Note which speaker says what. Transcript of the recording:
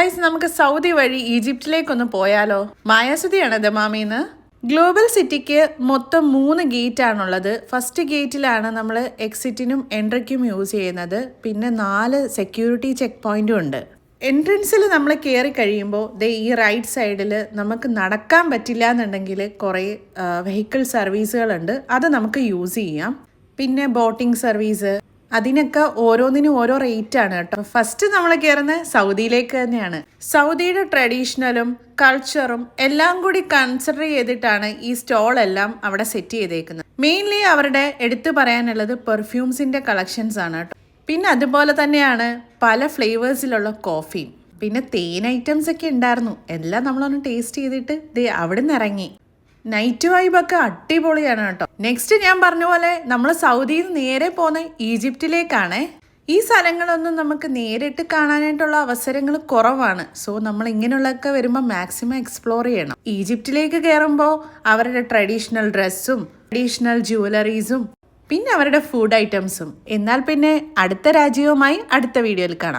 Speaker 1: Guys, നമുക്ക് Saudi വഴി ഈജിപ്തിലേക്കൊന്ന് പോയാലോ? മായാസുതിയാണ് ദമാമിന്ന്. ഗ്ലോബൽ സിറ്റിക്ക് മൊത്തം 3 ഗേറ്റ് ആണുള്ളത്. ഫസ്റ്റ് ഗേറ്റിലാണ് നമ്മൾ എക്സിറ്റിനും എൻട്രിക്കും യൂസ് ചെയ്യുന്നത്. പിന്നെ 4 സെക്യൂരിറ്റി ചെക്ക് പോയിന്റും ഉണ്ട്. എൻട്രൻസിൽ നമ്മൾ കയറി കഴിയുമ്പോൾ ഈ റൈറ്റ് സൈഡിൽ നമുക്ക് നടക്കാൻ പറ്റില്ല എന്നുണ്ടെങ്കിൽ കുറേ വെഹിക്കിൾ സർവീസുകളുണ്ട്. അത് നമുക്ക് യൂസ് ചെയ്യാം. പിന്നെ ബോട്ടിംഗ് സർവീസ്, അതിനൊക്കെ ഓരോന്നിനും ഓരോ റേറ്റ് ആണ് കേട്ടോ. ഫസ്റ്റ് നമ്മൾ കയറുന്നത് സൗദിയിലേക്ക് തന്നെയാണ്. സൗദിയുടെ ട്രഡീഷണലും കൾച്ചറും എല്ലാം കൂടി കൺസിഡർ ചെയ്തിട്ടാണ് ഈ സ്റ്റോൾ എല്ലാം അവിടെ സെറ്റ് ചെയ്തേക്കുന്നത്. മെയിൻലി അവരുടെ എടുത്തു പറയാനുള്ളത് പെർഫ്യൂംസിന്റെ കളക്ഷൻസ് ആണ് കേട്ടോ. പിന്നെ അതുപോലെ തന്നെയാണ് പല ഫ്ലേവേഴ്സിലുള്ള കോഫിയും. പിന്നെ തേൻ ഐറ്റംസ് ഒക്കെ ഉണ്ടായിരുന്നു. എല്ലാം നമ്മളൊന്ന് ടേസ്റ്റ് ചെയ്തിട്ട് അവിടെ നിന്ന് ഇറങ്ങി. നൈറ്റ് വൈബൊക്കെ അടിപൊളിയാണ് കേട്ടോ. നെക്സ്റ്റ് ഞാൻ പറഞ്ഞ പോലെ നമ്മൾ സൗദിയിൽ നിന്ന് നേരെ പോകുന്ന ഈജിപ്തിലേക്കാണ്. ഈ സ്ഥലങ്ങളൊന്നും നമുക്ക് നേരിട്ട് കാണാനായിട്ടുള്ള അവസരങ്ങൾ കുറവാണ്. സോ നമ്മൾ ഇങ്ങനെയുള്ളതൊക്കെ വരുമ്പോൾ മാക്സിമം എക്സ്പ്ലോർ ചെയ്യണം. ഈജിപ്തിലേക്ക് കയറുമ്പോൾ അവരുടെ ട്രഡീഷണൽ ഡ്രസ്സും ട്രഡീഷണൽ ജുവലറീസും പിന്നെ അവരുടെ ഫുഡ് ഐറ്റംസും. എന്നാൽ പിന്നെ അടുത്ത രാജ്യവുമായി അടുത്ത വീഡിയോയിൽ കാണാം.